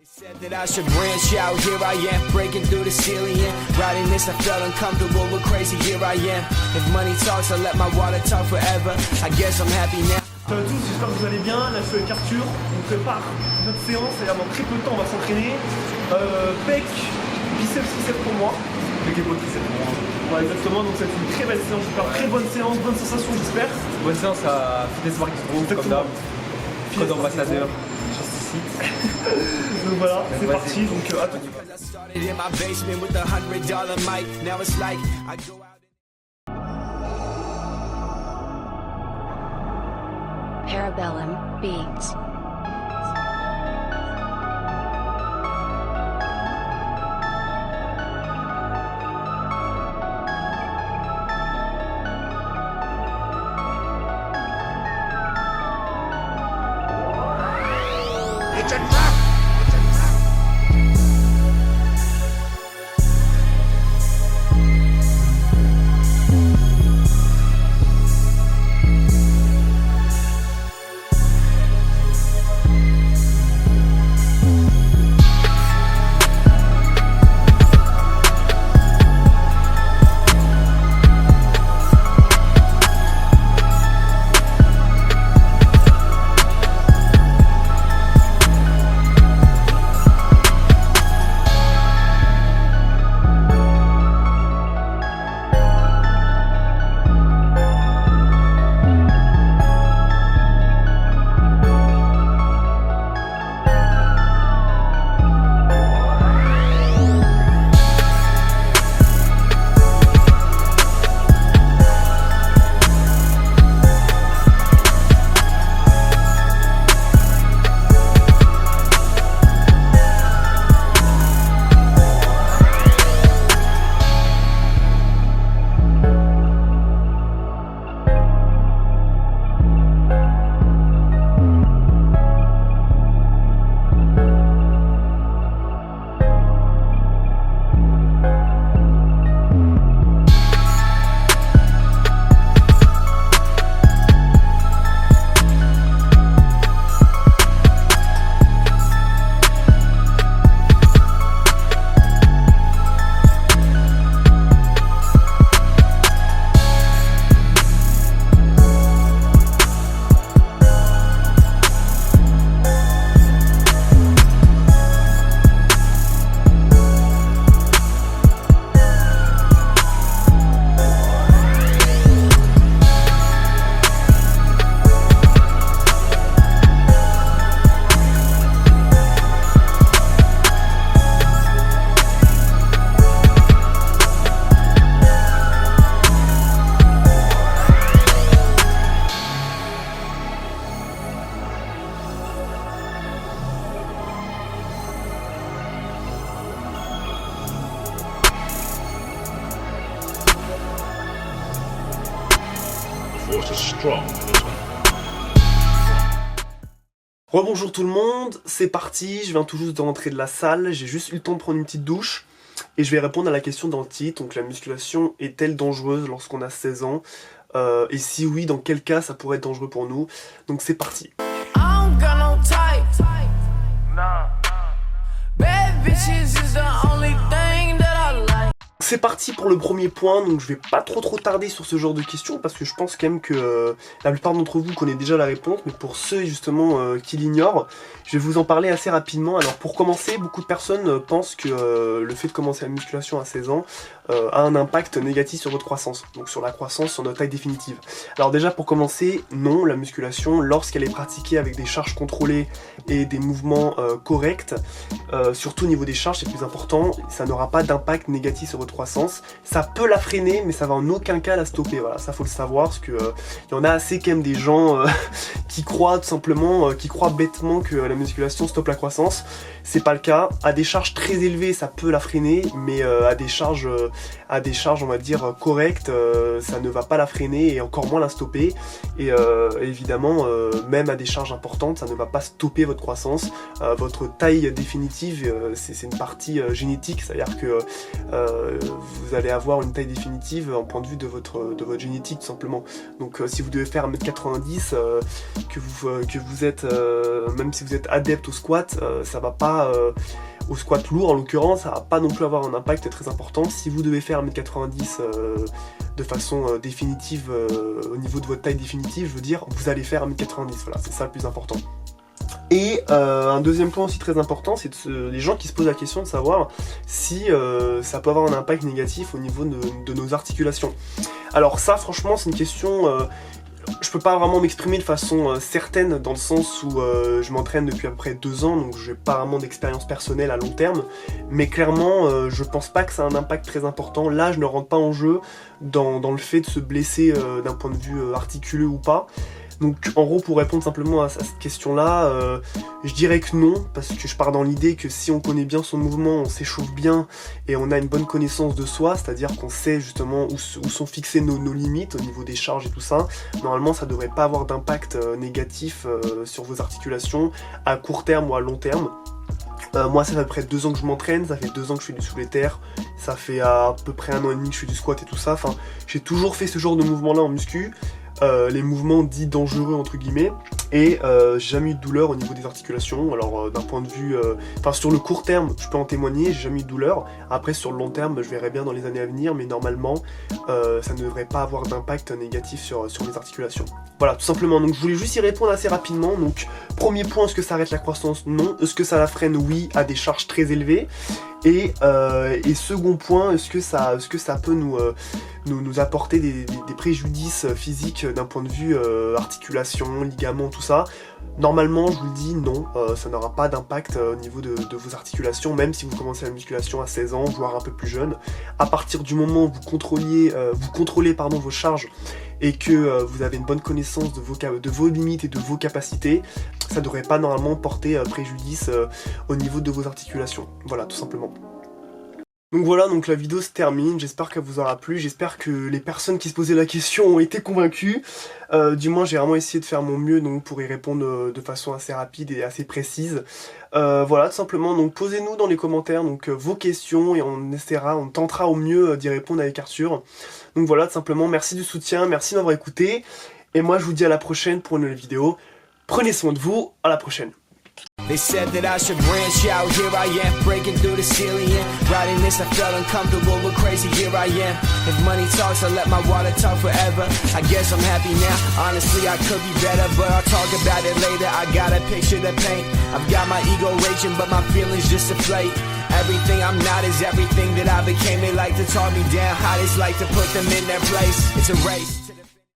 Said that I should branch out, here I am, breaking through the ceiling. Writing this, I felt uncomfortable, but crazy, here I am. If money talks, I let my water talk forever. I guess I'm happy now. Salut à tous, j'espère que vous allez bien. Là, je suis avec Arthur. On prépare notre séance et avant très peu de temps, on va s'entraîner. Pec, biceps, triceps pour moi. Pec et triceps pour moi. Ouais, exactement, donc c'est une très belle séance. J'espère très bonne séance, bonne sensation, j'espère. Bonne séance à Fitness Market Group, comme d'hab. Code ambassadeur, juste ici. Donc voilà, c'est parti, donc à tout de suite. I started in my basement with a $100 mic. Now it's like I go out. Parabellum Beats. Rebonjour tout le monde, c'est parti, je viens tout juste de rentrer de la salle, j'ai juste eu le temps de prendre une petite douche et je vais répondre à la question dans le titre. Donc la musculation est-elle dangereuse lorsqu'on a 16 ans et si oui, dans quel cas ça pourrait être dangereux pour nous? Donc c'est parti. C'est parti pour le premier point, donc je vais pas trop tarder sur ce genre de questions parce que je pense quand même que la plupart d'entre vous connaissent déjà la réponse, mais pour ceux justement qui l'ignorent, je vais vous en parler assez rapidement. Alors pour commencer, beaucoup de personnes pensent que le fait de commencer la musculation à 16 ans a un impact négatif sur votre croissance, donc sur la croissance, sur notre taille définitive. Alors déjà pour commencer, non, la musculation, lorsqu'elle est pratiquée avec des charges contrôlées et des mouvements corrects, surtout au niveau des charges, c'est plus important, ça n'aura pas d'impact négatif sur votre croissance. Ça peut la freiner, mais ça va en aucun cas la stopper. Voilà, ça faut le savoir, parce que y en a assez quand même des gens qui croient tout simplement, qui croient bêtement que la musculation stoppe la croissance. C'est pas le cas. À des charges très élevées, ça peut la freiner, mais à des charges on va dire correctes, ça ne va pas la freiner et encore moins la stopper. Et évidemment, même à des charges importantes, ça ne va pas stopper votre croissance. Votre taille définitive, c'est une partie génétique, c'est-à-dire que vous allez avoir une taille définitive en point de vue de votre génétique tout simplement. Donc si vous devez faire 1m90, que vous êtes, même si vous êtes adepte au squat, ça va pas, au squat lourd en l'occurrence, ça va pas non plus avoir un impact très important. Si vous devez faire 1m90 de façon définitive, au niveau de votre taille définitive, je veux dire, vous allez faire 1m90, voilà, c'est ça le plus important. Et un deuxième point aussi très important, c'est les gens qui se posent la question de savoir si ça peut avoir un impact négatif au niveau de nos articulations. Alors ça, franchement, c'est une question... je peux pas vraiment m'exprimer de façon certaine, dans le sens où je m'entraîne depuis à peu près 2 ans, donc j'ai pas vraiment d'expérience personnelle à long terme, mais clairement je pense pas que ça a un impact très important. Là je ne rentre pas en jeu dans le fait de se blesser d'un point de vue articuleux ou pas. Donc en gros, pour répondre simplement à cette question-là, je dirais que non, parce que je pars dans l'idée que si on connaît bien son mouvement, on s'échauffe bien et on a une bonne connaissance de soi, c'est-à-dire qu'on sait justement où sont fixées nos limites au niveau des charges et tout ça, normalement ça devrait pas avoir d'impact négatif sur vos articulations à court terme ou à long terme. Moi ça fait à peu près 2 ans que je m'entraîne, ça fait 2 ans que je fais du soulevé terre, ça fait à peu près 1 an et demi que je fais du squat et tout ça, enfin j'ai toujours fait ce genre de mouvement là en muscu. Les mouvements dits dangereux entre guillemets, et j'ai jamais eu de douleur au niveau des articulations. Alors d'un point de vue, sur le court terme je peux en témoigner, j'ai jamais eu de douleur. Après sur le long terme je verrai bien dans les années à venir, mais normalement ça ne devrait pas avoir d'impact négatif sur les articulations. Voilà, tout simplement. Donc je voulais juste y répondre assez rapidement. Donc premier point, est-ce que ça arrête la croissance? Non. Est-ce que ça la freine? Oui, à des charges très élevées. Et second point, est-ce que ça peut nous apporter des préjudices physiques d'un point de vue articulation, ligaments, tout ça? Normalement, je vous le dis, non, ça n'aura pas d'impact au niveau de vos articulations, même si vous commencez la musculation à 16 ans, voire un peu plus jeune. À partir du moment où vous contrôlez vos charges et que vous avez une bonne connaissance de vos limites et de vos capacités, ça ne devrait pas normalement porter préjudice au niveau de vos articulations. Voilà, tout simplement. Donc voilà, donc la vidéo se termine, j'espère qu'elle vous aura plu, j'espère que les personnes qui se posaient la question ont été convaincues. Du moins j'ai vraiment essayé de faire mon mieux donc, pour y répondre de façon assez rapide et assez précise. Voilà, tout simplement, donc posez-nous dans les commentaires donc, vos questions et on tentera au mieux d'y répondre avec Arthur. Donc voilà, tout simplement, merci du soutien, merci d'avoir écouté, et moi je vous dis à la prochaine pour une nouvelle vidéo. Prenez soin de vous, à la prochaine. They said that I should branch out, here I am, breaking through the ceiling, and writing this I felt uncomfortable but crazy, here I am. If money talks, I let my water talk forever. I guess I'm happy now, honestly I could be better, but I'll talk about it later. I got a picture to paint, I've got my ego raging, but my feelings just deflate. Everything I'm not is everything that I became. They like to talk me down, how they like to put them in their place. It's a race.